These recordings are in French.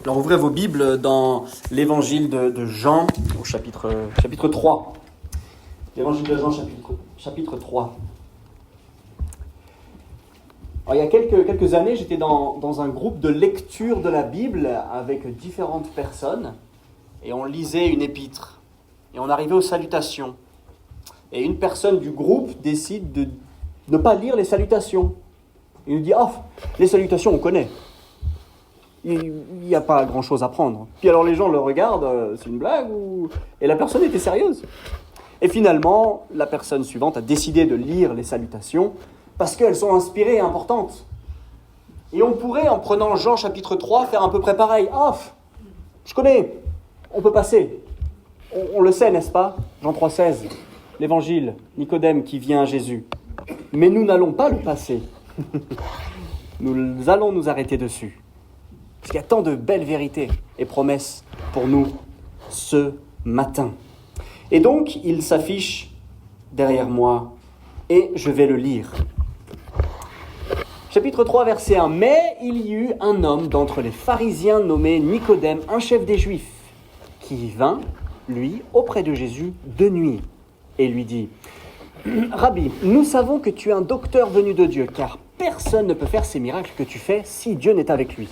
Alors ouvrez vos Bibles dans l'évangile de Jean au chapitre 3. L'évangile de Jean chapitre 3. Alors, il y a quelques années, j'étais dans un groupe de lecture de la Bible avec différentes personnes et on lisait une épître et on arrivait aux salutations. Et une personne du groupe décide de ne pas lire les salutations. Il nous dit « Ah, les salutations, on connaît. Il n'y a pas grand-chose à prendre. » Puis alors les gens le regardent, c'est une blague ou... Et la personne était sérieuse. Et finalement, la personne suivante a décidé de lire les salutations parce qu'elles sont inspirées et importantes. Et on pourrait, en prenant Jean chapitre 3, faire à peu près pareil. « Ah, je connais, on peut passer. On le sait, n'est-ce pas ? Jean 3,16, l'évangile, Nicodème qui vient à Jésus. Mais nous n'allons pas le passer. Nous allons nous arrêter dessus. Parce qu'il y a tant de belles vérités et promesses pour nous ce matin. Et donc, il s'affiche derrière moi et je vais le lire. Chapitre 3, verset 1. « Mais il y eut un homme d'entre les pharisiens nommé Nicodème, un chef des Juifs, qui vint, lui, auprès de Jésus de nuit et lui dit « Rabbi, nous savons que tu es un docteur venu de Dieu, car personne ne peut faire ces miracles que tu fais si Dieu n'est avec lui. »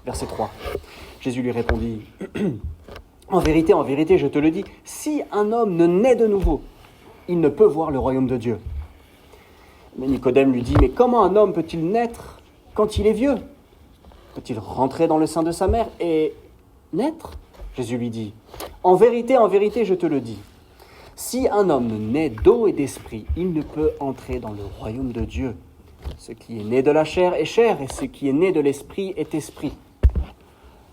Verset 3. Jésus lui répondit « En vérité, je te le dis, si un homme ne naît de nouveau, il ne peut voir le royaume de Dieu. » Mais Nicodème lui dit « Mais comment un homme peut-il naître quand il est vieux ? Peut-il rentrer dans le sein de sa mère et naître ?» Jésus lui dit « En vérité, je te le dis, si un homme naît d'eau et d'esprit, il ne peut entrer dans le royaume de Dieu. Ce qui est né de la chair est chair, et ce qui est né de l'esprit est esprit.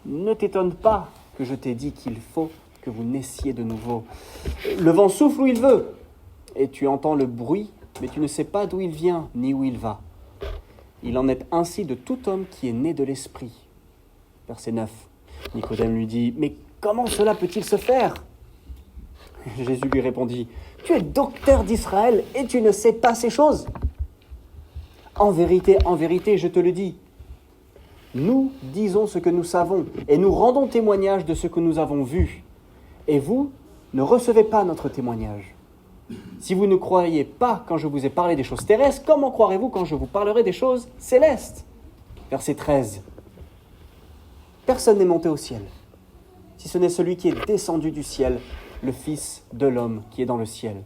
Ne t'étonne pas que je t'ai dit qu'il faut que vous naissiez de nouveau. Le vent souffle où il veut, et tu entends le bruit, mais tu ne sais pas d'où il vient, ni où il va. Il en est ainsi de tout homme qui est né de l'esprit. » Verset 9. Nicodème lui dit « Mais comment cela peut-il se faire ?» Jésus lui répondit « Tu es docteur d'Israël et tu ne sais pas ces choses. En vérité, je te le dis. Nous disons ce que nous savons et nous rendons témoignage de ce que nous avons vu. Et vous ne recevez pas notre témoignage. Si vous ne croyez pas quand je vous ai parlé des choses terrestres, comment croirez-vous quand je vous parlerai des choses célestes ?» Verset 13. Personne n'est monté au ciel, si ce n'est celui qui est descendu du ciel, le Fils de l'homme qui est dans le ciel.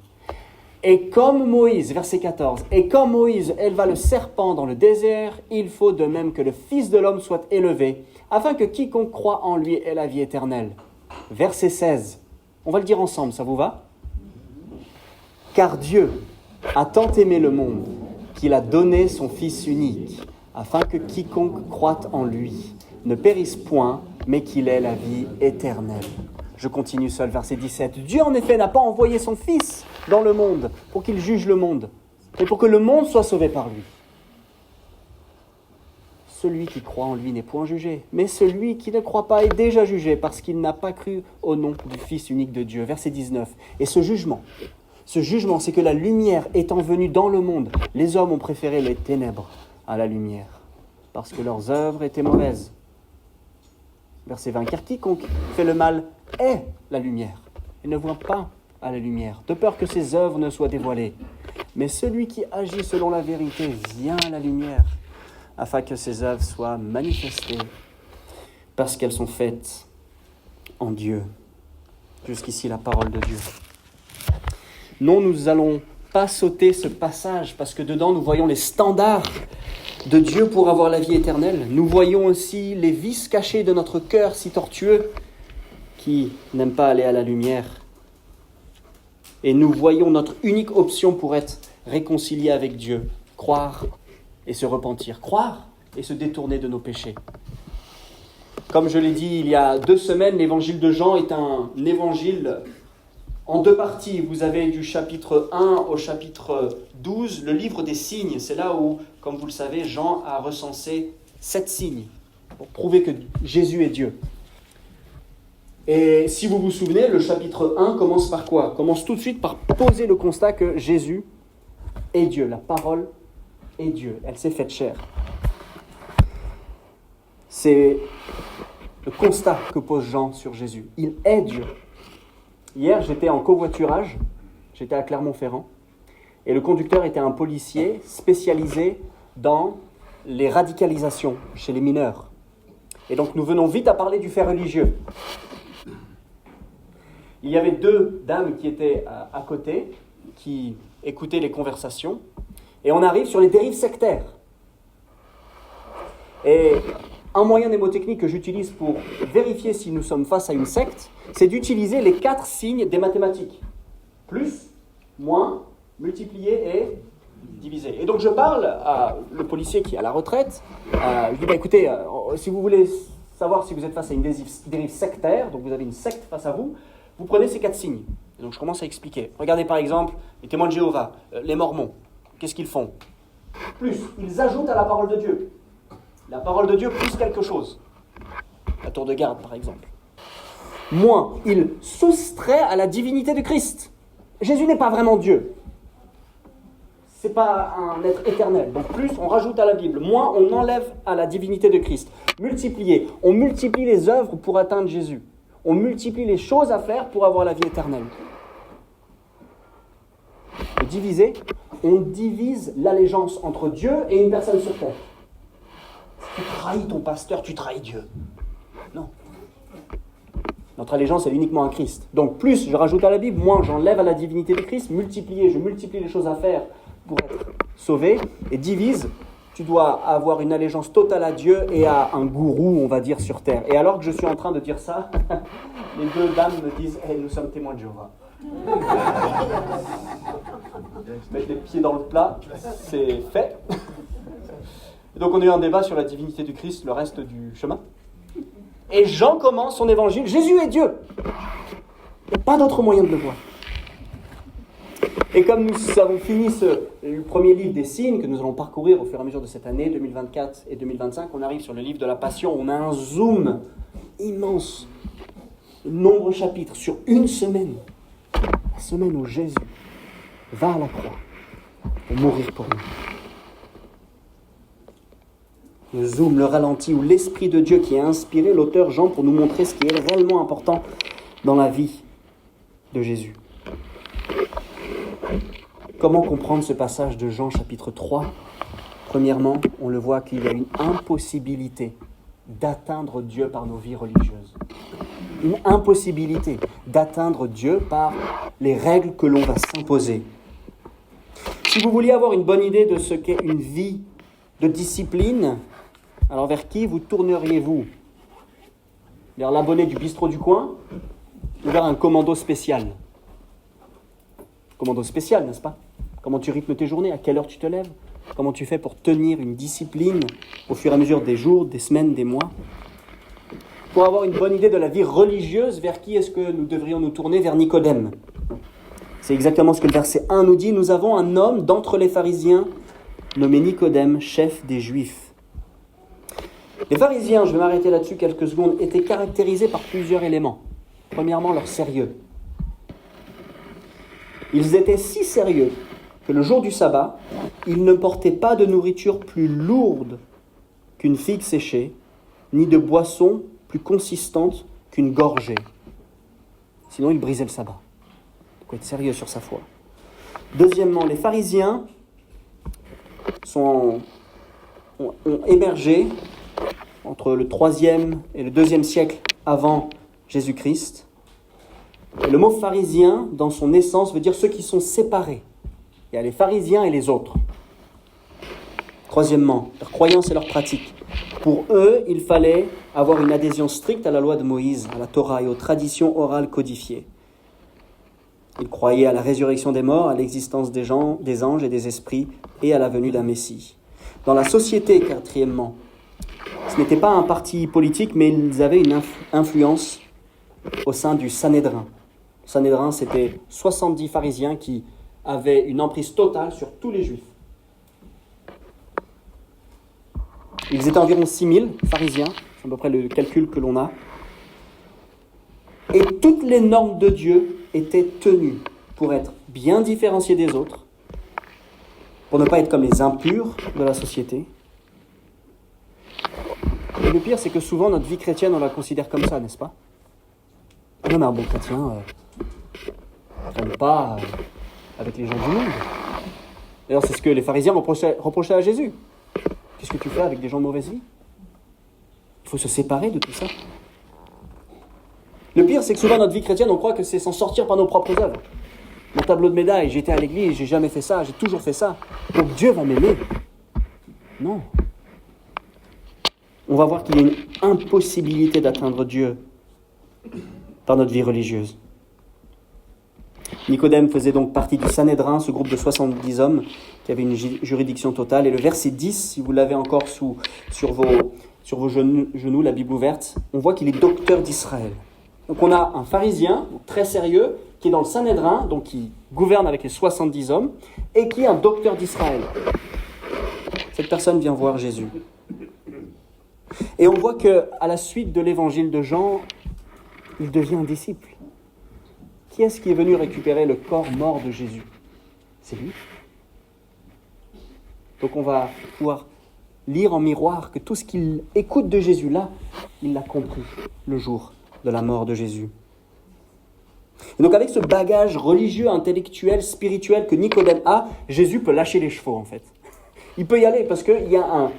Et comme Moïse, verset 14, « Et comme Moïse éleva le serpent dans le désert, il faut de même que le Fils de l'homme soit élevé, afin que quiconque croit en lui ait la vie éternelle. » Verset 16, on va le dire ensemble, ça vous va ? « Car Dieu a tant aimé le monde qu'il a donné son Fils unique, afin que quiconque croit en lui ne périsse point, mais qu'il ait la vie éternelle. » Je continue seul, verset 17. « Dieu en effet n'a pas envoyé son Fils dans le monde pour qu'il juge le monde, mais pour que le monde soit sauvé par lui. Celui qui croit en lui n'est point jugé, mais celui qui ne croit pas est déjà jugé parce qu'il n'a pas cru au nom du Fils unique de Dieu. » Verset 19. « Et ce jugement, c'est que la lumière étant venue dans le monde, les hommes ont préféré les ténèbres à la lumière, parce que leurs œuvres étaient mauvaises. » Verset 20. « Car quiconque fait le mal est la lumière, et ne voit pas à la lumière, de peur que ses œuvres ne soient dévoilées. Mais celui qui agit selon la vérité vient à la lumière, afin que ses œuvres soient manifestées, parce qu'elles sont faites en Dieu. » Jusqu'ici, la parole de Dieu. Non, nous n'allons pas sauter ce passage, parce que dedans, nous voyons les standards de Dieu pour avoir la vie éternelle. Nous voyons aussi les vices cachés de notre cœur si tortueux, qui n'aime pas aller à la lumière. Et nous voyons notre unique option pour être réconcilié avec Dieu, croire et se repentir, croire et se détourner de nos péchés. Comme je l'ai dit il y a 2 semaines, l'évangile de Jean est un évangile en 2 parties. Vous avez du chapitre 1 au chapitre 12, le livre des signes. C'est là où, comme vous le savez, Jean a recensé 7 signes pour prouver que Jésus est Dieu. Et si vous vous souvenez, le chapitre 1 commence par quoi ? Commence tout de suite par poser le constat que Jésus est Dieu. La parole est Dieu. Elle s'est faite chair. C'est le constat que pose Jean sur Jésus. Il est Dieu. Hier, j'étais en covoiturage, j'étais à Clermont-Ferrand, et le conducteur était un policier spécialisé dans les radicalisations chez les mineurs. Et donc nous venons vite à parler du fait religieux. Il y avait deux dames qui étaient à côté, qui écoutaient les conversations, et on arrive sur les dérives sectaires. Et un moyen mnémotechnique que j'utilise pour vérifier si nous sommes face à une secte, c'est d'utiliser les 4 signes des mathématiques. Plus, moins, multiplier et diviser. Et donc je parle à le policier qui est à la retraite, je dis écoutez, si vous voulez savoir si vous êtes face à une dérive sectaire, donc vous avez une secte face à vous, vous prenez ces 4 signes. Et donc je commence à expliquer. Regardez par exemple les témoins de Jéhovah, les Mormons, qu'est-ce qu'ils font? Plus, ils ajoutent à la parole de Dieu. La parole de Dieu plus quelque chose. La tour de garde par exemple. Moins, ils soustraient à la divinité de Christ. Jésus n'est pas vraiment Dieu. C'est pas un être éternel. Donc plus, on rajoute à la Bible. Moins, on enlève à la divinité de Christ. Multiplier. On multiplie les œuvres pour atteindre Jésus. On multiplie les choses à faire pour avoir la vie éternelle. Et diviser, on divise l'allégeance entre Dieu et une personne sur terre. Si tu trahis ton pasteur, tu trahis Dieu. Non. Notre allégeance est uniquement à Christ. Donc plus je rajoute à la Bible, moins j'enlève à la divinité de Christ. Multiplier, je multiplie les choses à faire pour être sauvé. Et divise, tu dois avoir une allégeance totale à Dieu et à un gourou, on va dire, sur terre. Et alors que je suis en train de dire ça, les deux dames me disent « nous sommes témoins de Jéhovah ». Mettre les pieds dans le plat, c'est fait. Et donc on a eu un débat sur la divinité du Christ, le reste du chemin. Et Jean commence son évangile, Jésus est Dieu. Il n'y a pas d'autre moyen de le voir. Et comme nous avons fini le premier livre des signes que nous allons parcourir au fur et à mesure de cette année, 2024 et 2025, on arrive sur le livre de la Passion, on a un zoom immense, de nombreux chapitres sur une semaine. La semaine où Jésus va à la croix pour mourir pour nous. Le zoom, le ralenti, où l'Esprit de Dieu qui a inspiré l'auteur Jean pour nous montrer ce qui est réellement important dans la vie de Jésus. Comment comprendre ce passage de Jean chapitre 3 ? Premièrement, on le voit qu'il y a une impossibilité d'atteindre Dieu par nos vies religieuses. Une impossibilité d'atteindre Dieu par les règles que l'on va s'imposer. Si vous vouliez avoir une bonne idée de ce qu'est une vie de discipline, alors vers qui vous tourneriez-vous ? Vers l'abonné du bistrot du coin ou vers un commando spécial ? Commando spécial, n'est-ce pas ? Comment tu rythmes tes journées ? À quelle heure tu te lèves ? Comment tu fais pour tenir une discipline au fur et à mesure des jours, des semaines, des mois ? Pour avoir une bonne idée de la vie religieuse, vers qui est-ce que nous devrions nous tourner ? Vers Nicodème. C'est exactement ce que le verset 1 nous dit. Nous avons un homme d'entre les pharisiens nommé Nicodème, chef des Juifs. Les pharisiens, je vais m'arrêter là-dessus quelques secondes, étaient caractérisés par plusieurs éléments. Premièrement, leur sérieux. Ils étaient si sérieux que le jour du sabbat, ils ne portaient pas de nourriture plus lourde qu'une figue séchée, ni de boisson plus consistante qu'une gorgée. Sinon, ils brisaient le sabbat. Il faut être sérieux sur sa foi. Deuxièmement, les pharisiens ont émergé entre le 3e et le 2e siècle avant Jésus-Christ. Et le mot pharisien, dans son essence, veut dire ceux qui sont séparés. Il y a les pharisiens et les autres. Troisièmement, leur croyance et leur pratique. Pour eux, il fallait avoir une adhésion stricte à la loi de Moïse, à la Torah et aux traditions orales codifiées. Ils croyaient à la résurrection des morts, à l'existence des anges et des esprits, et à la venue d'un Messie. Dans la société, quatrièmement, ce n'était pas un parti politique, mais ils avaient une influence au sein du Sanhédrin. Le Sanhédrin, c'était 70 pharisiens qui avaient une emprise totale sur tous les Juifs. Ils étaient environ 6000 pharisiens, c'est à peu près le calcul que l'on a. Et toutes les normes de Dieu étaient tenues pour être bien différenciés des autres, pour ne pas être comme les impurs de la société. Et le pire, c'est que souvent, notre vie chrétienne, on la considère comme ça, n'est-ce pas? Non, mais un bon chrétien ne traîne pas avec les gens du monde. D'ailleurs, c'est ce que les pharisiens reprochaient à Jésus. Qu'est-ce que tu fais avec des gens de mauvaise vie? Il faut se séparer de tout ça. Le pire, c'est que souvent, notre vie chrétienne, on croit que c'est s'en sortir par nos propres œuvres. Mon tableau de médaille, j'étais à l'église, j'ai jamais fait ça, j'ai toujours fait ça. Donc Dieu va m'aimer. Non. On va voir qu'il y a une impossibilité d'atteindre Dieu par notre vie religieuse. Nicodème faisait donc partie du Sanhédrin, ce groupe de 70 hommes qui avait une juridiction totale. Et le verset 10, si vous l'avez encore sur vos genoux, la Bible ouverte, on voit qu'il est docteur d'Israël. Donc on a un pharisien très sérieux qui est dans le Sanhédrin, donc qui gouverne avec les 70 hommes, et qui est un docteur d'Israël. Cette personne vient voir Jésus. Et on voit qu'à la suite de l'évangile de Jean, il devient un disciple. Qui est-ce qui est venu récupérer le corps mort de Jésus? C'est lui. Donc on va pouvoir lire en miroir que tout ce qu'il écoute de Jésus là, il l'a compris le jour de la mort de Jésus. Et donc avec ce bagage religieux, intellectuel, spirituel que Nicodème a, Jésus peut lâcher les chevaux en fait. Il peut y aller parce qu'il y a un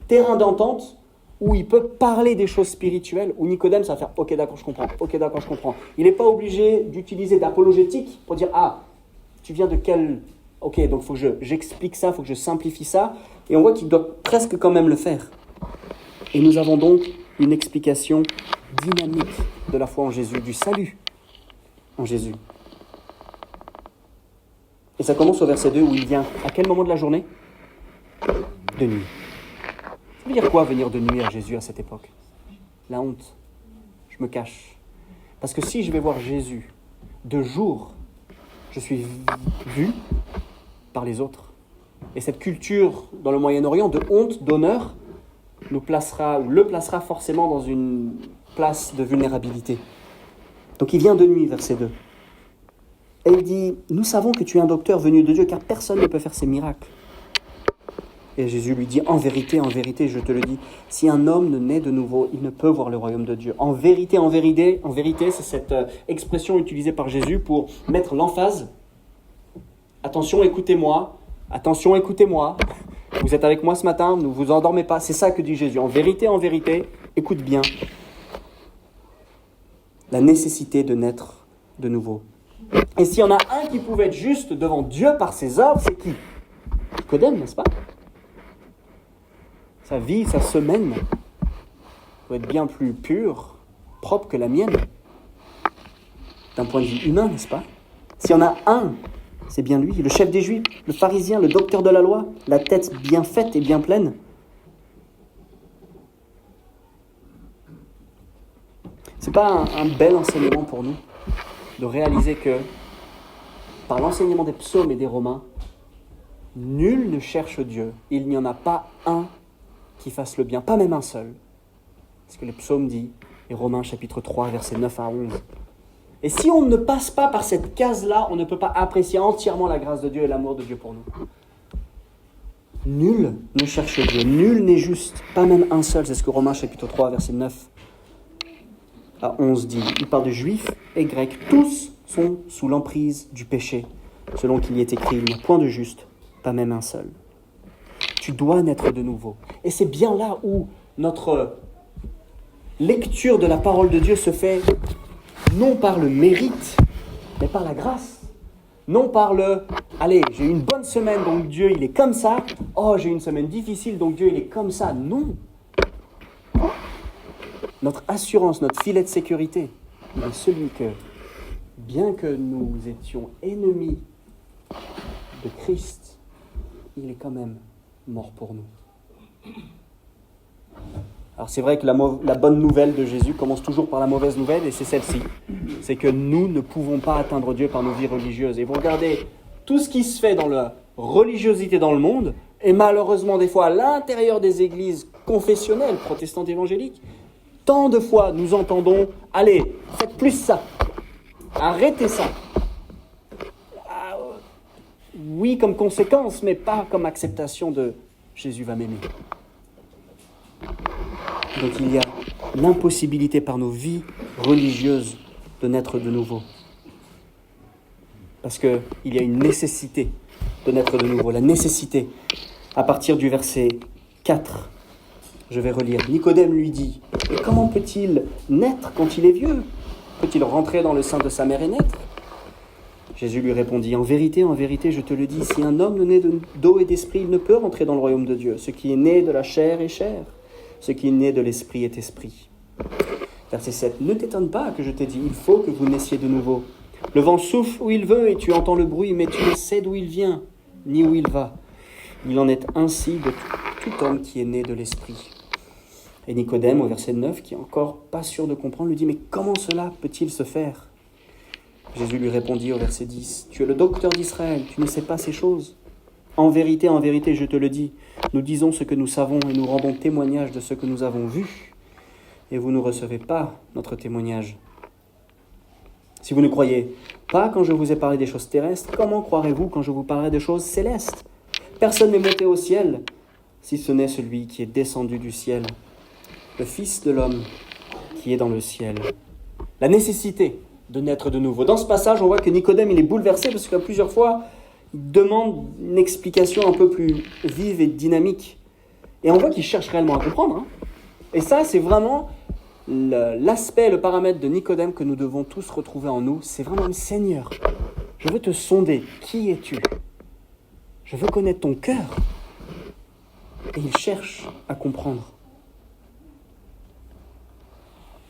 terrain d'entente où il peut parler des choses spirituelles, où Nicodème, ça va faire « Ok, d'accord, je comprends. Ok, d'accord, je comprends. » Il n'est pas obligé d'utiliser d'apologétique pour dire « Ah, tu viens de quel... Ok, donc il faut que j'explique ça, il faut que je simplifie ça. » Et on voit qu'il doit presque quand même le faire. Et nous avons donc une explication dynamique de la foi en Jésus, du salut en Jésus. Et ça commence au verset 2 où il vient à quel moment de la journée? De nuit. Ça veut dire quoi venir de nuit à Jésus à cette époque? La honte. Je me cache. Parce que si je vais voir Jésus de jour, je suis vu par les autres. Et cette culture dans le Moyen-Orient de honte, d'honneur, le placera forcément dans une place de vulnérabilité. Donc il vient de nuit, verset 2. Et il dit, nous savons que tu es un docteur venu de Dieu, car personne ne peut faire ces miracles. Et Jésus lui dit, en vérité, je te le dis, si un homme ne naît de nouveau, il ne peut voir le royaume de Dieu. En vérité, c'est cette expression utilisée par Jésus pour mettre l'emphase. Attention, écoutez-moi. Vous êtes avec moi ce matin, ne vous endormez pas. C'est ça que dit Jésus. En vérité, écoute bien. La nécessité de naître de nouveau. Et s'il y en a un qui pouvait être juste devant Dieu par ses œuvres, c'est qui? Nicodème, n'est-ce pas? Sa vie, sa semaine doit être bien plus pure, propre que la mienne. D'un point de vue humain, n'est-ce pas? S'il y en a un, c'est bien lui, le chef des Juifs, le pharisien, le docteur de la loi, la tête bien faite et bien pleine. C'est pas un bel enseignement pour nous de réaliser que par l'enseignement des psaumes et des romains, nul ne cherche Dieu. Il n'y en a pas un qui fasse le bien, pas même un seul. C'est ce que les psaumes disent, et Romains chapitre 3, versets 9 à 11. Et si on ne passe pas par cette case-là, on ne peut pas apprécier entièrement la grâce de Dieu et l'amour de Dieu pour nous. Nul ne cherche Dieu, nul n'est juste, pas même un seul. C'est ce que Romains chapitre 3, verset 9 à 11 dit. Il parle de juifs et grecs, tous sont sous l'emprise du péché, selon qu'il y est écrit, il n'y a point de juste, pas même un seul. Tu dois naître de nouveau. Et c'est bien là où notre lecture de la parole de Dieu se fait non par le mérite, mais par la grâce. Non par le « Allez, j'ai eu une bonne semaine, donc Dieu, il est comme ça. Oh, j'ai eu une semaine difficile, donc Dieu, il est comme ça. » Non. Notre assurance, notre filet de sécurité, il est celui que, bien que nous étions ennemis de Christ, il est quand même mort pour nous. Alors c'est vrai que la bonne nouvelle de Jésus commence toujours par la mauvaise nouvelle, et c'est celle-ci. C'est que nous ne pouvons pas atteindre Dieu par nos vies religieuses. Et vous regardez tout ce qui se fait dans la religiosité dans le monde, et malheureusement des fois à l'intérieur des églises confessionnelles, protestantes évangéliques, tant de fois nous entendons « Allez, faites plus ça, arrêtez ça ». Oui, comme conséquence, mais pas comme acceptation de « Jésus va m'aimer ». Donc il y a l'impossibilité par nos vies religieuses de naître de nouveau. Parce qu'il y a une nécessité de naître de nouveau. La nécessité, à partir du verset 4, je vais relire. Nicodème lui dit, « Et comment peut-il naître quand il est vieux? Peut-il rentrer dans le sein de sa mère et naître ?» Jésus lui répondit, en vérité, je te le dis, si un homme né d'eau et d'esprit, il ne peut rentrer dans le royaume de Dieu. Ce qui est né de la chair est chair, ce qui est né de l'esprit est esprit. » Verset 7, « Ne t'étonne pas que je t'ai dit, il faut que vous naissiez de nouveau. Le vent souffle où il veut et tu entends le bruit, mais tu ne sais d'où il vient, ni où il va. Il en est ainsi de tout homme qui est né de l'esprit. » Et Nicodème, au verset 9, qui est encore pas sûr de comprendre, lui dit, « Mais comment cela peut-il se faire ?» Jésus lui répondit au verset 10, « Tu es le docteur d'Israël, tu ne sais pas ces choses. En vérité, je te le dis, nous disons ce que nous savons et nous rendons témoignage de ce que nous avons vu, et vous ne recevez pas notre témoignage. Si vous ne croyez pas quand je vous ai parlé des choses terrestres, comment croirez-vous quand je vous parlerai des choses célestes? Personne n'est monté au ciel, si ce n'est celui qui est descendu du ciel, le Fils de l'homme qui est dans le ciel. » La nécessité de naître de nouveau. Dans ce passage, on voit que Nicodème, il est bouleversé parce que plusieurs fois, il demande une explication un peu plus vive et dynamique. Et on voit qu'il cherche réellement à comprendre. Et ça, c'est vraiment l'aspect, le paramètre de Nicodème que nous devons tous retrouver en nous. C'est vraiment, Seigneur, je veux te sonder. Qui es-tu? Je veux connaître ton cœur. Et il cherche à comprendre.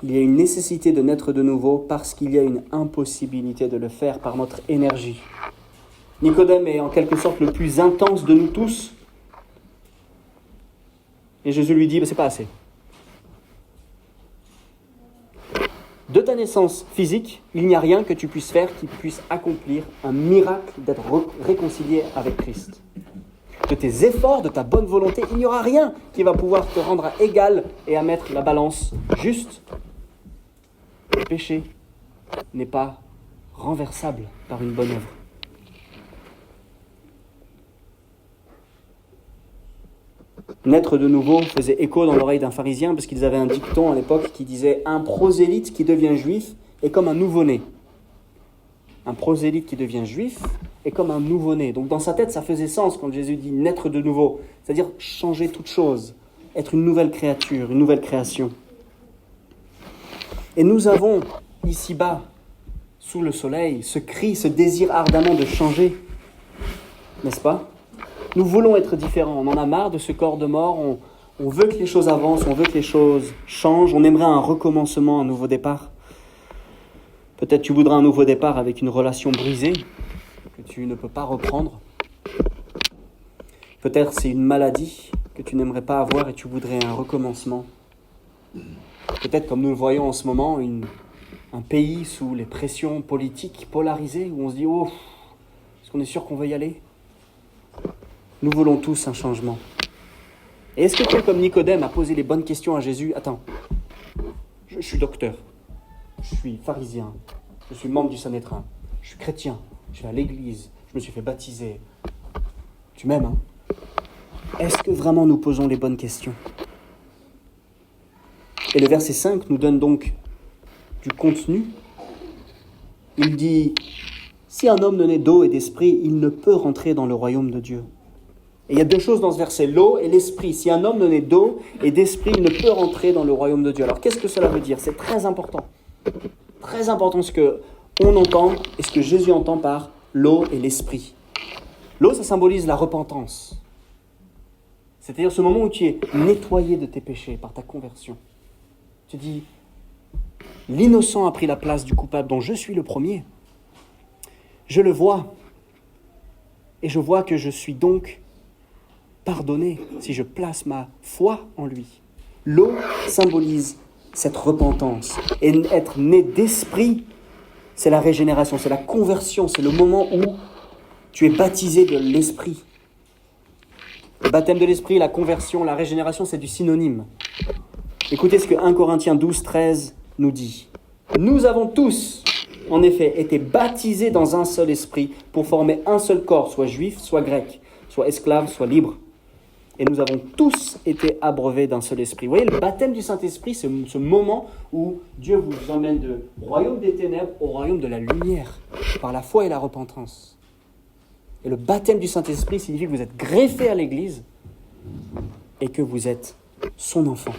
Il y a une nécessité de naître de nouveau parce qu'il y a une impossibilité de le faire par notre énergie. Nicodème est en quelque sorte le plus intense de nous tous. Et Jésus lui dit, c'est pas assez. De ta naissance physique, il n'y a rien que tu puisses faire qui puisse accomplir un miracle d'être réconcilié avec Christ. De tes efforts, de ta bonne volonté, il n'y aura rien qui va pouvoir te rendre à égal et à mettre la balance juste. Le péché n'est pas renversable par une bonne œuvre. Naître de nouveau faisait écho dans l'oreille d'un pharisien parce qu'ils avaient un dicton à l'époque qui disait « Un prosélyte qui devient juif est comme un nouveau-né. » Un prosélyte qui devient juif est comme un nouveau-né. Donc dans sa tête, ça faisait sens quand Jésus dit « naître de nouveau », c'est-à-dire changer toute chose, être une nouvelle créature, une nouvelle création. Et nous avons ici-bas, sous le soleil, ce cri, ce désir ardemment de changer, n'est-ce pas? Nous voulons être différents, on en a marre de ce corps de mort, on veut que les choses avancent, on veut que les choses changent, on aimerait un recommencement, un nouveau départ. Peut-être tu voudras un nouveau départ avec une relation brisée, que tu ne peux pas reprendre. Peut-être c'est une maladie que tu n'aimerais pas avoir et tu voudrais un recommencement. Peut-être comme nous le voyons en ce moment, un pays sous les pressions politiques polarisées où on se dit « Oh, est-ce qu'on est sûr qu'on veut y aller ?» Nous voulons tous un changement. Et est-ce que tu, comme Nicodème, a posé les bonnes questions à Jésus? Attends, je suis docteur, je suis pharisien, je suis membre du Sanhédrin, je suis chrétien, je vais à l'église, je me suis fait baptiser. Tu m'aimes, hein? Est-ce que vraiment nous posons les bonnes questions? Et le verset 5 nous donne donc du contenu. Il dit « Si un homme né d'eau et d'esprit, il ne peut rentrer dans le royaume de Dieu. » Et il y a deux choses dans ce verset, l'eau et l'esprit. Si un homme né d'eau et d'esprit, il ne peut rentrer dans le royaume de Dieu. Alors qu'est-ce que cela veut dire? C'est très important. Très important ce qu'on entend et ce que Jésus entend par l'eau et l'esprit. L'eau, ça symbolise la repentance. C'est-à-dire ce moment où tu es nettoyé de tes péchés par ta conversion. Tu dis, l'innocent a pris la place du coupable dont je suis le premier. Je le vois. Et je vois que je suis donc pardonné si je place ma foi en lui. L'eau symbolise cette repentance. Et être né d'esprit, c'est la régénération, c'est la conversion, c'est le moment où tu es baptisé de l'esprit. Le baptême de l'esprit, la conversion, la régénération, c'est du synonyme. Écoutez ce que 1 Corinthiens 12, 13 nous dit. Nous avons tous, en effet, été baptisés dans un seul esprit pour former un seul corps, soit juif, soit grec, soit esclave, soit libre. et nous avons tous été abreuvés d'un seul esprit. Vous voyez, le baptême du Saint-Esprit, c'est ce moment où Dieu vous emmène du royaume des ténèbres au royaume de la lumière, par la foi et la repentance. Et le baptême du Saint-Esprit signifie que vous êtes greffé à l'Église et que vous êtes son enfant.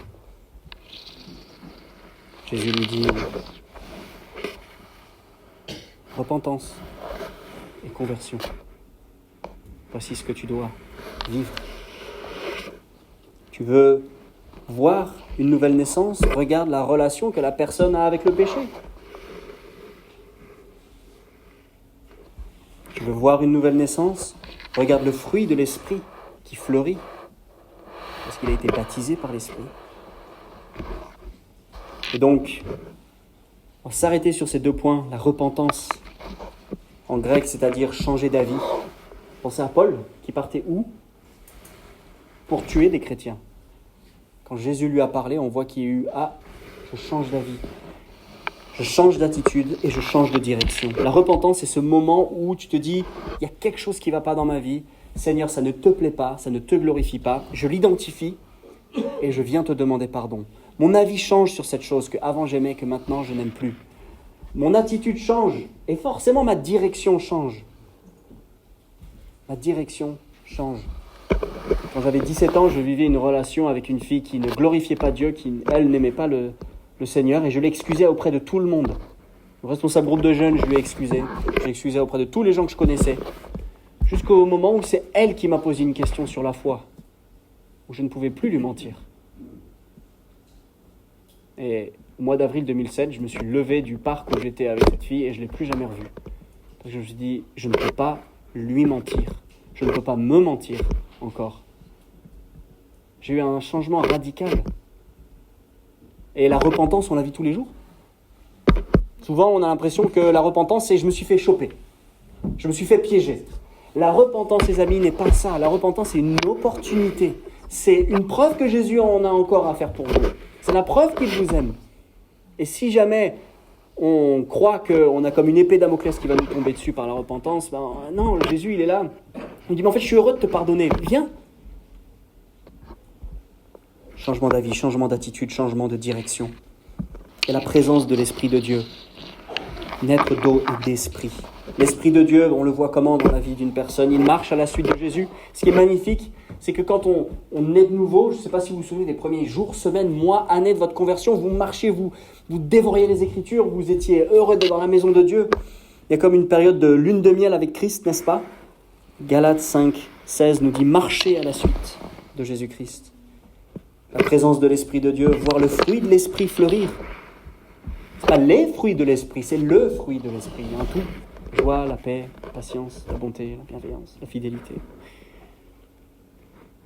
Jésus lui dit repentance et conversion. Voici ce que tu dois vivre. Tu veux voir une nouvelle naissance? Regarde la relation que la personne a avec le péché. Tu veux voir une nouvelle naissance? Regarde le fruit de l'esprit qui fleurit parce qu'il a été baptisé par l'esprit. Et donc, on va s'arrêter sur ces deux points, la repentance en grec, c'est-à-dire changer d'avis. Pensez à Paul, qui partait où? Pour tuer des chrétiens. Quand Jésus lui a parlé, on voit qu'il y a eu « Ah, je change d'avis, je change d'attitude et je change de direction ». La repentance, c'est ce moment où tu te dis « Il y a quelque chose qui ne va pas dans ma vie. Seigneur, ça ne te plaît pas, ça ne te glorifie pas. Je l'identifie et je viens te demander pardon. Mon avis change sur cette chose que avant j'aimais, que maintenant je n'aime plus. Mon attitude change et forcément ma direction change. Ma direction change. Quand j'avais 17 ans, je vivais une relation avec une fille qui ne glorifiait pas Dieu, qui, elle, n'aimait pas le Seigneur, et je l'excusais auprès de tout le monde. Le responsable groupe de jeunes, je lui ai excusé. Je l'excusais auprès de tous les gens que je connaissais. Jusqu'au moment où c'est elle qui m'a posé une question sur la foi, où je ne pouvais plus lui mentir. Et au mois d'avril 2007, je me suis levé du parc où j'étais avec cette fille et je ne l'ai plus jamais revue. Parce que je me suis dit, je ne peux pas lui mentir. Je ne peux pas me mentir encore. J'ai eu un changement radical. Et la repentance, on la vit tous les jours. Souvent, on a l'impression que la repentance, c'est « je me suis fait choper ». Je me suis fait piéger. La repentance, les amis, n'est pas ça. La repentance, c'est une opportunité. C'est une preuve que Jésus en a encore à faire pour vous. C'est la preuve qu'il vous aime. Et si jamais on croit qu'on a comme une épée Damoclès qui va nous tomber dessus par la repentance, ben non, Jésus, il est là. Il dit, mais en fait, je suis heureux de te pardonner. Viens. Changement d'avis, changement d'attitude, changement de direction. Et la présence de l'Esprit de Dieu. Naître d'eau et d'esprit. L'Esprit de Dieu, on le voit comment dans la vie d'une personne? Il marche à la suite de Jésus. Ce qui est magnifique, c'est que quand on est de nouveau, je ne sais pas si vous vous souvenez des premiers jours, semaines, mois, années de votre conversion, vous marchiez, vous dévoriez les Écritures, vous étiez heureux d'être dans la maison de Dieu. Il y a comme une période de lune de miel avec Christ, n'est-ce pas? Galates 5, 16 nous dit « Marchez à la suite de Jésus-Christ ». La présence de l'Esprit de Dieu, voir le fruit de l'Esprit fleurir. Ce n'est pas les fruits de l'Esprit, c'est le fruit de l'Esprit, un tout. Joie, la paix, la patience, la bonté, la bienveillance, la fidélité.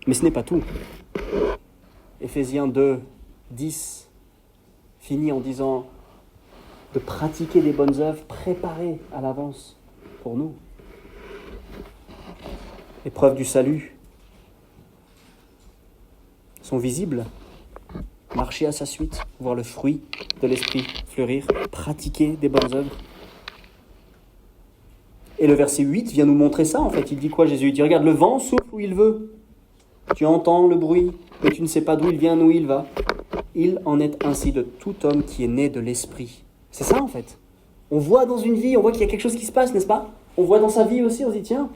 Mais ce n'est pas tout. Éphésiens 2, 10 finit en disant de pratiquer des bonnes œuvres préparées à l'avance pour nous. Les preuves du salut sont visibles. Marcher à sa suite, voir le fruit de l'Esprit fleurir, pratiquer des bonnes œuvres. Et le verset 8 vient nous montrer ça, en fait. Il dit quoi, Jésus? Il dit, regarde, le vent souffle où il veut. Tu entends le bruit, mais tu ne sais pas d'où il vient, où il va. Il en est ainsi de tout homme qui est né de l'Esprit. C'est ça, en fait. On voit dans une vie, on voit qu'il y a quelque chose qui se passe, n'est-ce pas? On voit dans sa vie aussi, on se dit, tiens,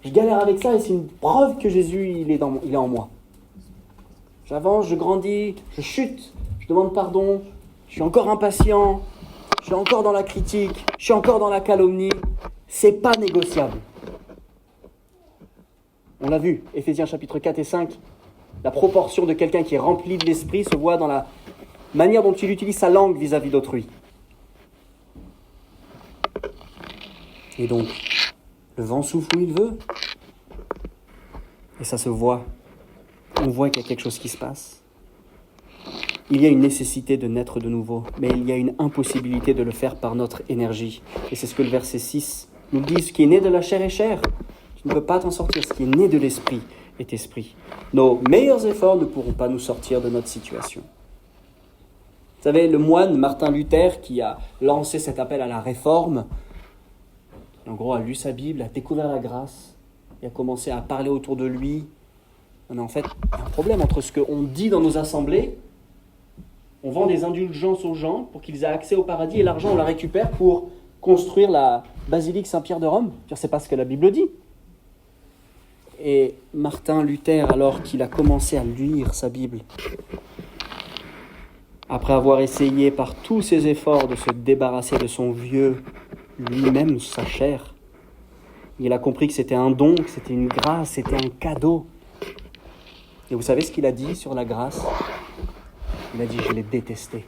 je galère avec ça, et c'est une preuve que Jésus, il est en moi. J'avance, je grandis, je chute, je demande pardon, je suis encore impatient, je suis encore dans la critique, je suis encore dans la calomnie. C'est pas négociable. On l'a vu, Éphésiens chapitre 4 et 5, la proportion de quelqu'un qui est rempli de l'esprit se voit dans la manière dont il utilise sa langue vis-à-vis d'autrui. Et donc, le vent souffle où il veut. Et ça se voit. On voit qu'il y a quelque chose qui se passe. Il y a une nécessité de naître de nouveau, mais il y a une impossibilité de le faire par notre énergie. Et c'est ce que le verset 6 nous dit, ce qui est né de la chair est chair. Tu ne peux pas t'en sortir. Ce qui est né de l'esprit est esprit. Nos meilleurs efforts ne pourront pas nous sortir de notre situation. Vous savez, le moine Martin Luther, qui a lancé cet appel à la réforme, en gros a lu sa Bible, a découvert la grâce, et a commencé à parler autour de lui Mais en fait, il y a un problème entre ce qu'on dit dans nos assemblées, on vend des indulgences aux gens pour qu'ils aient accès au paradis, et l'argent, on la récupère pour construire la basilique Saint-Pierre de Rome. C'est pas ce que la Bible dit. Et Martin Luther, alors qu'il a commencé à lire sa Bible, après avoir essayé par tous ses efforts de se débarrasser de son vieux, lui-même sa chair, il a compris que c'était un don, que c'était une grâce, c'était un cadeau. Et vous savez ce qu'il a dit sur la grâce ? Il a dit, je l'ai détesté.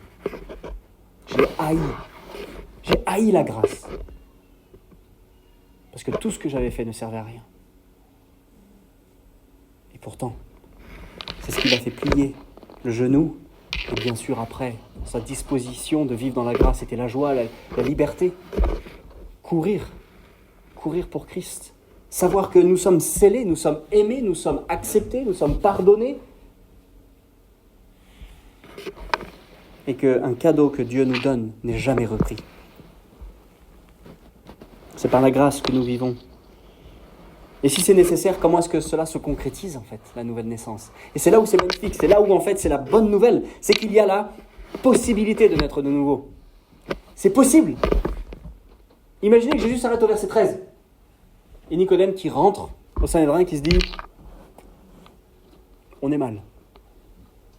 Je l'ai haï. J'ai haï la grâce. Parce que tout ce que j'avais fait ne servait à rien. Et pourtant, c'est ce qui l'a fait plier le genou. Et bien sûr, après, sa disposition de vivre dans la grâce, c'était la joie, la liberté. Courir pour Christ. Savoir que nous sommes scellés, nous sommes aimés, nous sommes acceptés, nous sommes pardonnés. Et qu'un cadeau que Dieu nous donne n'est jamais repris. C'est par la grâce que nous vivons. Et si c'est nécessaire, comment est-ce que cela se concrétise en fait, la nouvelle naissance ? Et c'est là où c'est magnifique, c'est là où en fait c'est la bonne nouvelle, c'est qu'il y a la possibilité de naître de nouveau. C'est possible. Imaginez que Jésus s'arrête au verset 13. Et Nicodème qui rentre au Sanhédrin qui se dit « On est mal ».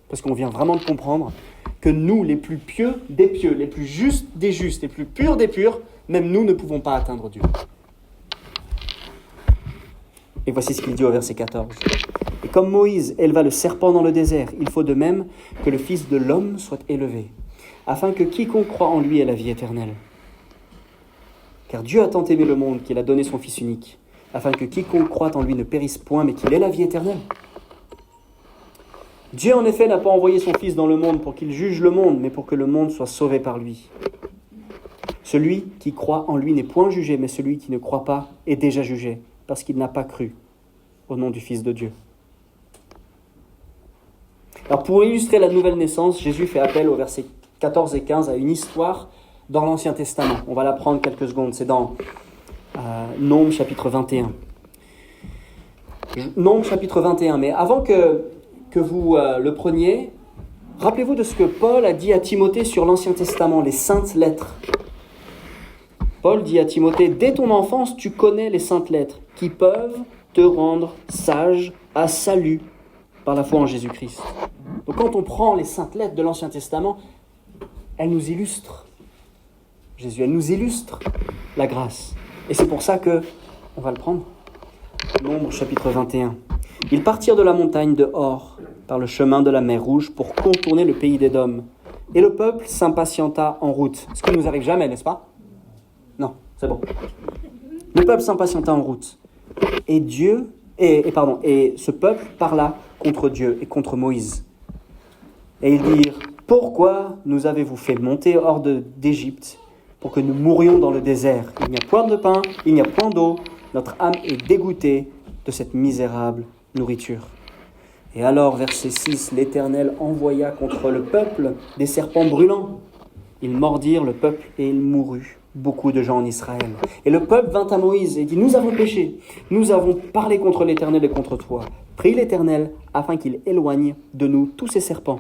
Parce qu'on vient vraiment de comprendre que nous, les plus pieux des pieux, les plus justes des justes, les plus purs des purs, même nous ne pouvons pas atteindre Dieu. Et voici ce qu'il dit au verset 14. « Et comme Moïse éleva le serpent dans le désert, il faut de même que le Fils de l'homme soit élevé, afin que quiconque croit en lui ait la vie éternelle. Car Dieu a tant aimé le monde qu'il a donné son Fils unique, afin que quiconque croit en lui ne périsse point, mais qu'il ait la vie éternelle. Dieu, en effet, n'a pas envoyé son Fils dans le monde pour qu'il juge le monde, mais pour que le monde soit sauvé par lui. Celui qui croit en lui n'est point jugé, mais celui qui ne croit pas est déjà jugé, parce qu'il n'a pas cru au nom du Fils de Dieu. » Alors pour illustrer la nouvelle naissance, Jésus fait appel au versets 14 et 15 à une histoire dans l'Ancien Testament. On va la prendre quelques secondes, c'est dans Nombres chapitre 21. Nombres chapitre 21, mais avant que vous le preniez, rappelez-vous de ce que Paul a dit à Timothée sur l'Ancien Testament, les saintes lettres. Paul dit à Timothée, « Dès ton enfance, tu connais les saintes lettres qui peuvent te rendre sage à salut par la foi en Jésus-Christ. » Donc quand on prend les saintes lettres de l'Ancien Testament, elles nous illustrent Jésus, elles nous illustrent la grâce. Et c'est pour ça que, on va le prendre, Nombres chapitre 21. « Ils partirent de la montagne de Hor par le chemin de la mer Rouge pour contourner le pays d'Édom. Et le peuple s'impatienta en route. » Ce qui ne nous arrive jamais, n'est-ce pas ? Non, c'est bon. Le peuple s'impatienta en route. Et ce peuple parla contre Dieu et contre Moïse. Et ils dirent, « Pourquoi nous avez-vous fait monter hors d'Égypte pour que nous mourions dans le désert ? Il n'y a point de pain, il n'y a point d'eau. Notre âme est dégoûtée de cette misérable nourriture. » Et alors, verset 6, l'Éternel envoya contre le peuple des serpents brûlants. Ils mordirent le peuple et il mourut. Beaucoup de gens en Israël. Et le peuple vint à Moïse et dit, « Nous avons péché, nous avons parlé contre l'Éternel et contre toi. Prie l'Éternel afin qu'il éloigne de nous tous ces serpents. »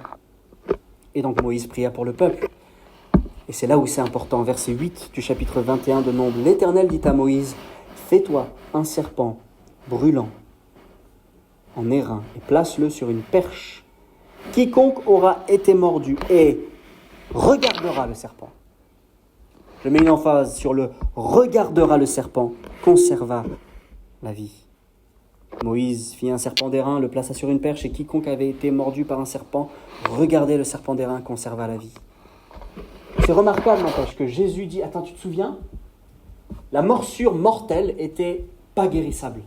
Et donc Moïse pria pour le peuple. Et c'est là où c'est important, verset 8 du chapitre 21 de Nombres. L'Éternel dit à Moïse, « Fais-toi un serpent brûlant en airain et place-le sur une perche. Quiconque aura été mordu et regardera le serpent. » Je mets une emphase sur le « regardera le serpent » conserva la vie. Moïse fit un serpent d'airain, le plaça sur une perche, et quiconque avait été mordu par un serpent regardait le serpent d'airain, conserva la vie. C'est remarquable, n'empêche, que Jésus dit, attends, tu te souviens ? La morsure mortelle était pas guérissable.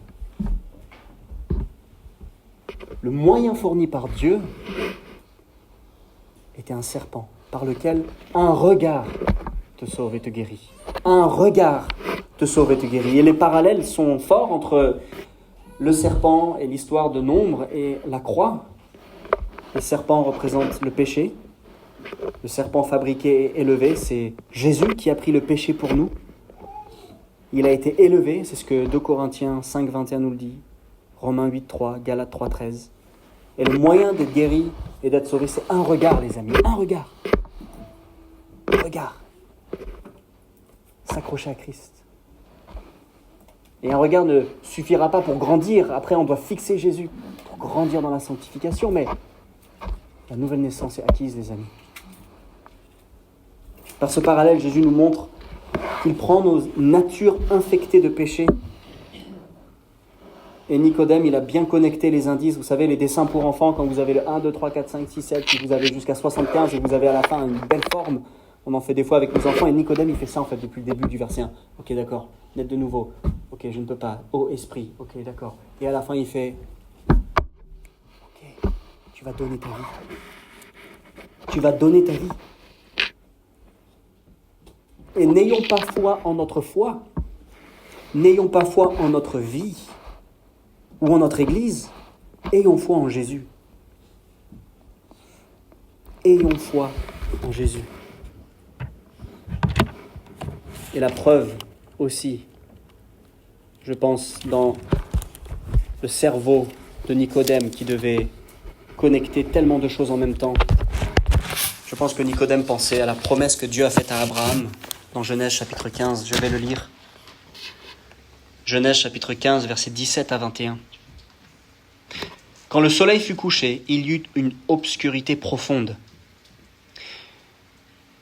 Le moyen fourni par Dieu était un serpent, par lequel un regard te sauve et te guérit. Un regard te sauve et te guérit. Et les parallèles sont forts entre le serpent et l'histoire de Nombres et la croix. Le serpent représente le péché. Le serpent fabriqué et élevé, c'est Jésus qui a pris le péché pour nous. Il a été élevé, c'est ce que 2 Corinthiens 5, 21 nous le dit. Romains 8, 3, Galates 3, 13. Et le moyen d'être guéri et d'être sauvé, c'est un regard, les amis. Un regard. Un regard. S'accrocher à Christ. Et un regard ne suffira pas pour grandir. Après, on doit fixer Jésus pour grandir dans la sanctification. Mais la nouvelle naissance est acquise, les amis. Par ce parallèle, Jésus nous montre qu'il prend nos natures infectées de péché. Et Nicodème, il a bien connecté les indices. Vous savez, les dessins pour enfants, quand vous avez le 1, 2, 3, 4, 5, 6, 7, puis vous avez jusqu'à 75 et vous avez à la fin une belle forme. On en fait des fois avec nos enfants. Et Nicodème, il fait ça en fait depuis le début du verset 1. Ok, d'accord. Naître de nouveau. Ok, je ne peux pas. Oh, esprit. Ok, d'accord. Et à la fin, il fait... Ok, tu vas donner ta vie. Tu vas donner ta vie. Et n'ayons pas foi en notre foi. N'ayons pas foi en notre vie. Ou en notre Église, ayons foi en Jésus. Ayons foi en Jésus. Et la preuve aussi, je pense, dans le cerveau de Nicodème qui devait connecter tellement de choses en même temps. Je pense que Nicodème pensait à la promesse que Dieu a faite à Abraham dans Genèse chapitre 15. Je vais le lire. Genèse chapitre 15, versets 17 à 21. Quand le soleil fut couché, il y eut une obscurité profonde,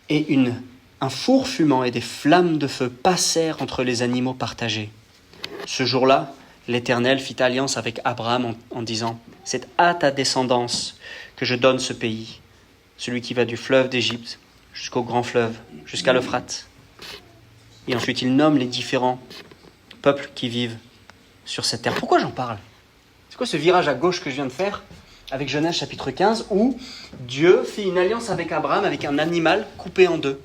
et un four fumant et des flammes de feu passèrent entre les animaux partagés. Ce jour-là, l'Éternel fit alliance avec Abraham en disant « C'est à ta descendance que je donne ce pays, celui qui va du fleuve d'Égypte jusqu'au grand fleuve, jusqu'à l'Euphrate. » Et ensuite, il nomme les différents peuples qui vivent sur cette terre. Pourquoi j'en parle ? C'est quoi ce virage à gauche que je viens de faire avec Genèse chapitre 15 où Dieu fait une alliance avec Abraham avec un animal coupé en deux.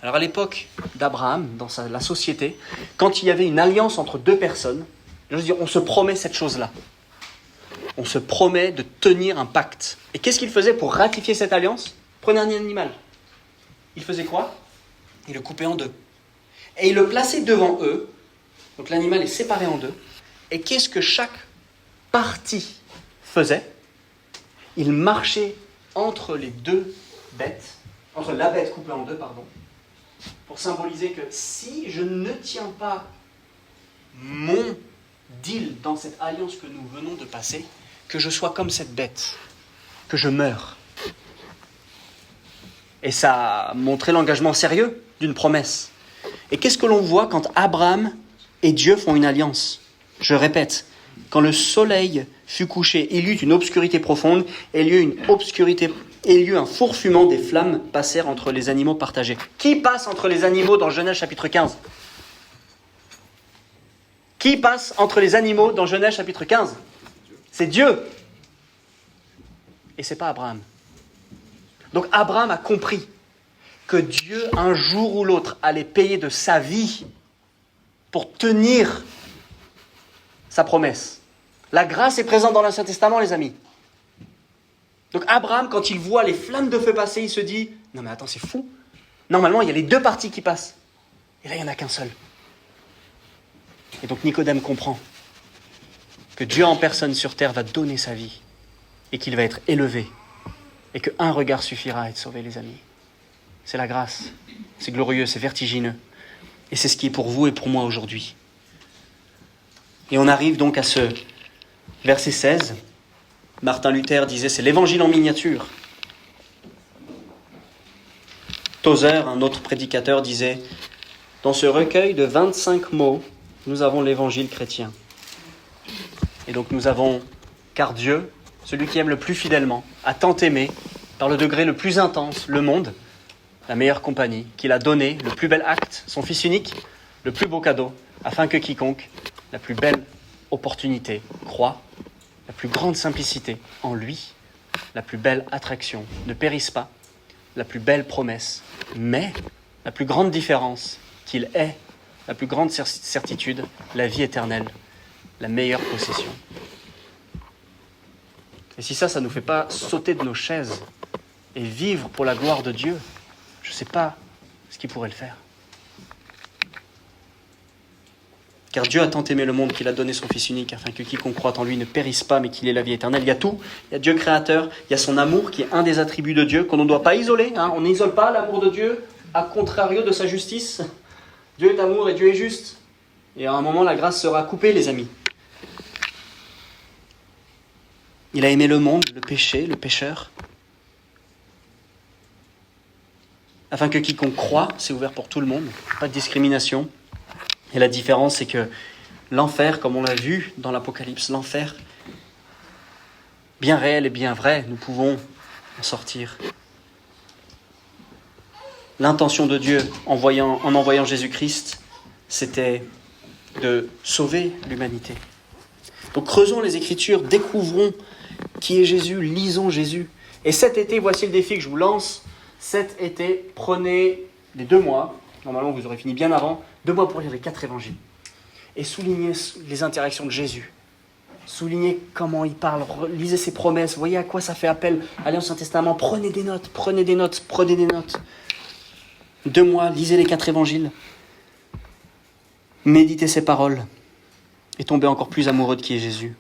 Alors à l'époque d'Abraham, dans la société, quand il y avait une alliance entre deux personnes, je veux dire, on se promet cette chose-là. On se promet de tenir un pacte. Et qu'est-ce qu'il faisait pour ratifier cette alliance ? Prenez un animal. Il faisait quoi ? Il le coupait en deux. Et il le plaçait devant eux. Donc l'animal est séparé en deux. Et qu'est-ce que chaque partie faisait ? Il marchait entre les deux bêtes, entre la bête coupée en deux, pour symboliser que si je ne tiens pas mon deal dans cette alliance que nous venons de passer, que je sois comme cette bête, que je meure. Et ça a montré l'engagement sérieux d'une promesse. Et qu'est-ce que l'on voit quand Abraham et Dieu font une alliance ? Je répète, quand le soleil fut couché, il y eut une obscurité profonde, et il y eut un four fumant, des flammes passèrent entre les animaux partagés. Qui passe entre les animaux dans Genèse chapitre 15 ? Qui passe entre les animaux dans Genèse chapitre 15 ? C'est Dieu. Et c'est pas Abraham. Donc Abraham a compris que Dieu, un jour ou l'autre, allait payer de sa vie pour tenir sa promesse. La grâce est présente dans l'Ancien Testament, les amis. Donc Abraham, quand il voit les flammes de feu passer, il se dit « Non mais attends, c'est fou. Normalement, il y a les deux parties qui passent. Et là, il n'y en a qu'un seul. » Et donc Nicodème comprend que Dieu en personne sur terre va donner sa vie et qu'il va être élevé et qu'un regard suffira à être sauvé, les amis. C'est la grâce. C'est glorieux, c'est vertigineux. Et c'est ce qui est pour vous et pour moi aujourd'hui. Et on arrive donc à ce verset 16. Martin Luther disait, c'est l'évangile en miniature. Tozer, un autre prédicateur, disait, dans ce recueil de 25 mots, nous avons l'évangile chrétien. Et donc nous avons, car Dieu, celui qui aime le plus fidèlement, a tant aimé, par le degré le plus intense, le monde, la meilleure compagnie, qu'il a donné le plus bel acte, son Fils unique, le plus beau cadeau, afin que quiconque, la plus belle opportunité, croit, la plus grande simplicité en lui, la plus belle attraction, ne périsse pas, la plus belle promesse, mais la plus grande différence, qu'il est, la plus grande certitude, la vie éternelle, la meilleure possession. Et si ça ne nous fait pas sauter de nos chaises et vivre pour la gloire de Dieu, je ne sais pas ce qui pourrait le faire. Car Dieu a tant aimé le monde qu'il a donné son Fils unique, afin que quiconque croit en lui ne périsse pas, mais qu'il ait la vie éternelle. Il y a tout, il y a Dieu créateur, il y a son amour qui est un des attributs de Dieu, qu'on ne doit pas isoler. On n'isole pas l'amour de Dieu, à contrario de sa justice. Dieu est amour et Dieu est juste. Et à un moment, la grâce sera coupée, les amis. Il a aimé le monde, le péché, le pécheur, afin que quiconque croit, c'est ouvert pour tout le monde, pas de discrimination. Et la différence, c'est que l'enfer, comme on l'a vu dans l'Apocalypse, l'enfer, bien réel et bien vrai, nous pouvons en sortir. L'intention de Dieu en envoyant Jésus-Christ, c'était de sauver l'humanité. Donc creusons les Écritures, découvrons qui est Jésus, lisons Jésus. Et cet été, voici le défi que je vous lance. Cet été, prenez les 2 mois, normalement vous aurez fini bien avant, 2 mois pour lire les 4 évangiles. Et soulignez les interactions de Jésus. Soulignez comment il parle, lisez ses promesses, voyez à quoi ça fait appel. Allez au Saint-Testament, prenez des notes, prenez des notes, prenez des notes. 2 mois, lisez les 4 évangiles. Méditez ses paroles et tombez encore plus amoureux de qui est Jésus.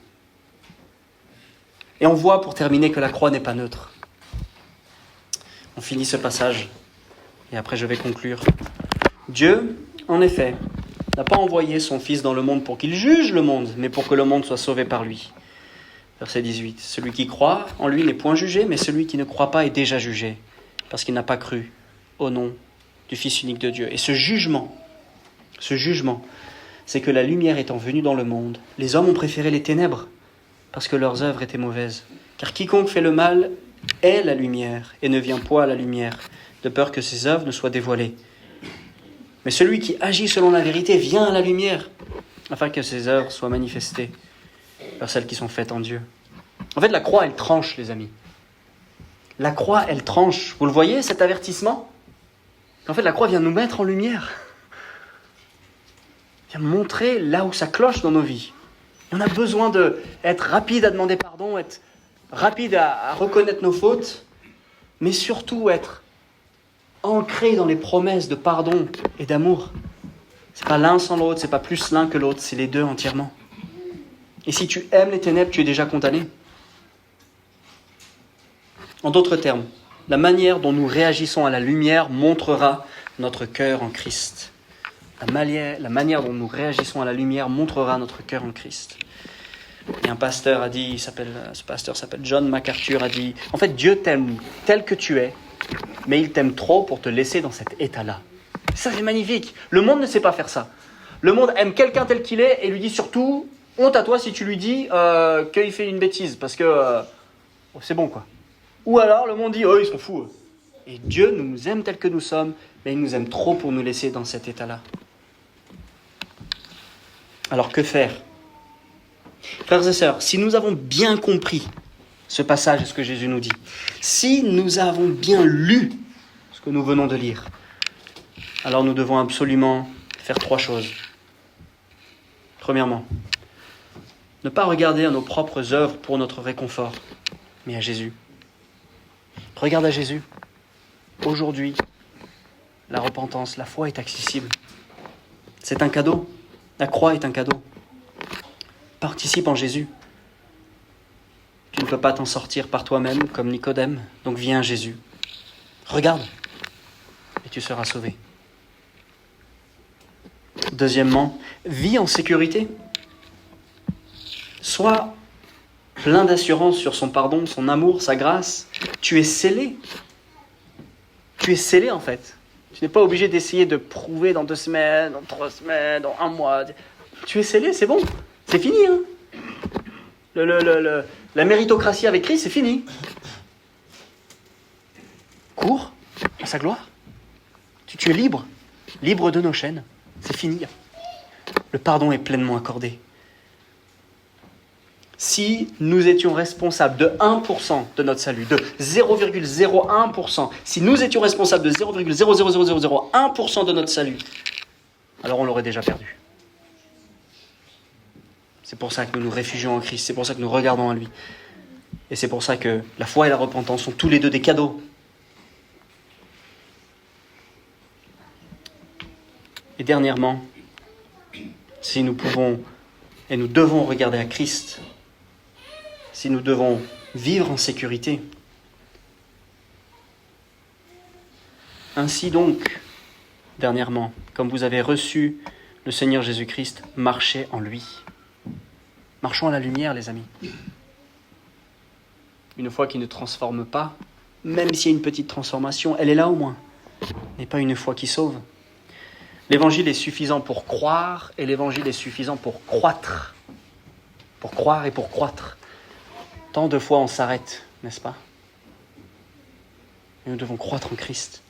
Et on voit, pour terminer, que la croix n'est pas neutre. On finit ce passage, et après je vais conclure. Dieu, en effet, n'a pas envoyé son Fils dans le monde pour qu'il juge le monde, mais pour que le monde soit sauvé par lui. Verset 18. Celui qui croit en lui n'est point jugé, mais celui qui ne croit pas est déjà jugé, parce qu'il n'a pas cru au nom du Fils unique de Dieu. Et ce jugement, c'est que la lumière étant venue dans le monde, les hommes ont préféré les ténèbres, parce que leurs œuvres étaient mauvaises. Car quiconque fait le mal est la lumière, et ne vient point à la lumière, de peur que ses œuvres ne soient dévoilées. Mais celui qui agit selon la vérité vient à la lumière, afin que ses œuvres soient manifestées par celles qui sont faites en Dieu. En fait, la croix, elle tranche, les amis. La croix, elle tranche. Vous le voyez, cet avertissement ? En fait, la croix vient nous mettre en lumière. Vient montrer là où ça cloche dans nos vies. On a besoin d'être rapide à demander pardon, être rapide à reconnaître nos fautes, mais surtout être ancré dans les promesses de pardon et d'amour. C'est pas l'un sans l'autre, c'est pas plus l'un que l'autre, c'est les deux entièrement. Et si tu aimes les ténèbres, tu es déjà condamné. En d'autres termes, la manière dont nous réagissons à la lumière montrera notre cœur en Christ. La manière dont nous réagissons à la lumière montrera notre cœur en Christ. Et un pasteur a dit, ce pasteur s'appelle John MacArthur, a dit « En fait, Dieu t'aime tel que tu es, mais il t'aime trop pour te laisser dans cet état-là. » Ça, c'est magnifique. Le monde ne sait pas faire ça. Le monde aime quelqu'un tel qu'il est et lui dit surtout « Honte à toi si tu lui dis qu'il fait une bêtise, parce que c'est bon, quoi. » Ou alors, le monde dit « Oh, ils sont fous. » Et Dieu nous aime tel que nous sommes, mais il nous aime trop pour nous laisser dans cet état-là. Alors, que faire ? Frères et sœurs, si nous avons bien compris ce passage et ce que Jésus nous dit, si nous avons bien lu ce que nous venons de lire, alors nous devons absolument faire 3 choses. Premièrement, ne pas regarder à nos propres œuvres pour notre réconfort, mais à Jésus. Regarde à Jésus. Aujourd'hui, la repentance, la foi est accessible. C'est un cadeau. La croix est un cadeau. Participe en Jésus. Tu ne peux pas t'en sortir par toi-même comme Nicodème, donc viens à Jésus. Regarde et tu seras sauvé. Deuxièmement, vis en sécurité. Sois plein d'assurance sur son pardon, son amour, sa grâce. Tu es scellé. Tu es scellé en fait. Tu n'es pas obligé d'essayer de prouver dans 2 semaines, dans 3 semaines, dans 1 mois. Tu es scellé, c'est bon. C'est fini. Hein. La méritocratie avec Christ, c'est fini. Cours à sa gloire. Tu es libre. Libre de nos chaînes. C'est fini. Le pardon est pleinement accordé. Si nous étions responsables de 1% de notre salut, de 0,01%, si nous étions responsables de 0,00001% de notre salut, alors on l'aurait déjà perdu. C'est pour ça que nous nous réfugions en Christ, c'est pour ça que nous regardons à lui. Et c'est pour ça que la foi et la repentance sont tous les deux des cadeaux. Et dernièrement, si nous pouvons et nous devons regarder à Christ, si nous devons vivre en sécurité. Ainsi donc, dernièrement, comme vous avez reçu le Seigneur Jésus-Christ, marchez en lui. Marchons à la lumière, les amis. Une foi qui ne transforme pas, même s'il y a une petite transformation, elle est là au moins, n'est pas une foi qui sauve. L'évangile est suffisant pour croire et l'évangile est suffisant pour croître. Pour croire et pour croître. Tant de fois on s'arrête, n'est-ce pas? Et nous devons croître en Christ.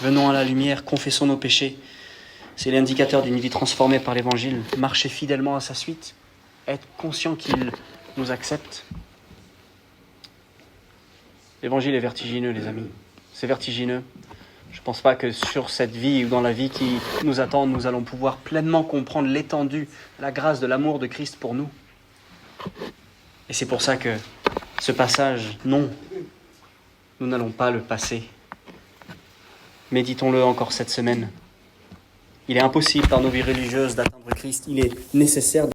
Venons à la lumière, confessons nos péchés. C'est l'indicateur d'une vie transformée par l'évangile. Marchez fidèlement à sa suite. Être conscient qu'il nous accepte. L'évangile est vertigineux, les amis. C'est vertigineux. Je ne pense pas que sur cette vie ou dans la vie qui nous attend, nous allons pouvoir pleinement comprendre l'étendue, la grâce de l'amour de Christ pour nous. Et c'est pour ça que ce passage, non, nous n'allons pas le passer. Méditons-le encore cette semaine. Il est impossible par nos vies religieuses d'atteindre Christ. Il est nécessaire